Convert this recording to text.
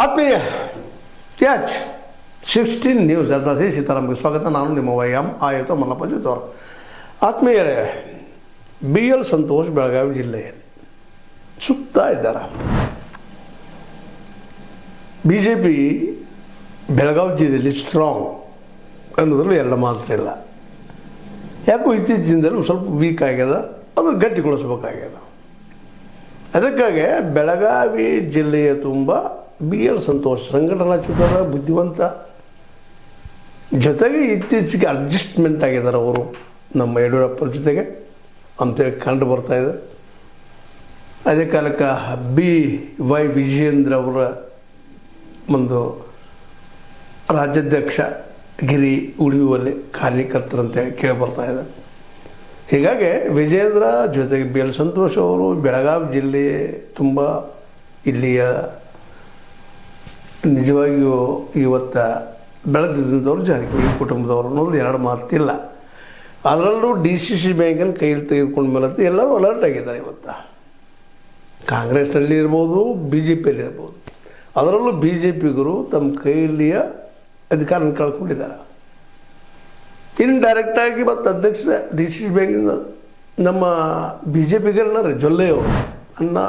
ಆತ್ಮೀಯ catch 16 news ಅರ್ಥಾತ್ ಸೀತಾರಾಮ್ಗೆ ಸ್ವಾಗತ. ನಾನು ನಿಮ್ಮ ವೈಎಂ ಆಯುಕ್ತ ಮಲ್ಲಪ್ಪ ಜೋತವರು. ಆತ್ಮೀಯರೇ, ಬಿ ಎಲ್ ಸಂತೋಷ್ ಬೆಳಗಾವಿ ಜಿಲ್ಲೆಯಲ್ಲಿ ಸುತ್ತಾ ಇದ್ದಾರೆ. ಬಿ ಜೆ ಪಿ ಬೆಳಗಾವಿ ಜಿಲ್ಲೆಯಲ್ಲಿ ಸ್ಟ್ರಾಂಗ್ ಅನ್ನೋದ್ರಲ್ಲಿ ಎರಡು ಮಾತ್ರ ಇಲ್ಲ. ಯಾಕೋ ಇತ್ತೀಚಿನ ದಿನದಲ್ಲಿ ಒಂದು ಸ್ವಲ್ಪ ವೀಕ್ ಆಗ್ಯದ, ಅದು ಗಟ್ಟಿಗೊಳಿಸ್ಬೇಕಾಗ್ಯದ. ಅದಕ್ಕಾಗಿ ಬೆಳಗಾವಿ ಜಿಲ್ಲೆಯ ತುಂಬ ಬಿ ಎಲ್ ಸಂತೋಷ್ ಸಂಘಟನಾಚ್ಯುತರ, ಬುದ್ಧಿವಂತ, ಜೊತೆಗೆ ಇತ್ತೀಚೆಗೆ ಅಡ್ಜಸ್ಟ್ಮೆಂಟ್ ಆಗಿದ್ದಾರೆ ಅವರು ನಮ್ಮ ಯಡಿಯೂರಪ್ಪರ ಜೊತೆಗೆ ಅಂತೇಳಿ ಕಂಡು ಬರ್ತಾಯಿದೆ. ಅದೇ ಕಾಲಕ್ಕೆ ಬಿ ವೈ ವಿಜಯೇಂದ್ರ ಅವರ ಒಂದು ರಾಜ್ಯಾಧ್ಯಕ್ಷ ಗಿರಿ ಉಳಿಯುವಲ್ಲಿ ಕಾರ್ಯಕರ್ತರಂತೇಳಿ ಕೇಳಿ ಬರ್ತಾಯಿದೆ. ಹೀಗಾಗಿ ವಿಜೇಂದ್ರ ಜೊತೆಗೆ ಬಿ ಎಲ್ ಸಂತೋಷ್ ಅವರು ಬೆಳಗಾವಿ ಜಿಲ್ಲೆ ತುಂಬ ಇಲ್ಲಿಯ ನಿಜವಾಗಿಯೂ ಇವತ್ತು ಬೆಳೆದಿದ್ದಂಥವ್ರು ಜಾರಕಿಹೊಳಿ ಕುಟುಂಬದವರು ಅನ್ನೋದು ಎರಡು ಮಾತಿಲ್ಲ. ಅದರಲ್ಲೂ ಡಿ ಸಿ ಸಿ ಬ್ಯಾಂಕನ್ನು ಕೈಯಲ್ಲಿ ತೆಗೆದುಕೊಂಡ ಮೇಲೆ ಎಲ್ಲರೂ ಅಲರ್ಟ್ ಆಗಿದ್ದಾರೆ. ಇವತ್ತು ಕಾಂಗ್ರೆಸ್ನಲ್ಲಿ ಇರ್ಬೋದು, ಬಿ ಜೆ ಪಿಯಲ್ಲಿ ಇರ್ಬೋದು, ಅದರಲ್ಲೂ ಬಿ ಜೆ ಪಿಗರು ತಮ್ಮ ಕೈಯಲ್ಲಿಯ ಅಧಿಕಾರನ ಕಳ್ಕೊಂಡಿದ್ದಾರೆ. ಡೈರೆಕ್ಟಾಗಿ ಮತ್ತು ಅಧ್ಯಕ್ಷ ಡಿ ಸಿ ಸಿ ಬ್ಯಾಂಕಿನ ನಮ್ಮ ಬಿ ಜೆ ಪಿಗರನ್ನ ಜೊಲ್ಲೆಯವರು ಅನ್ನ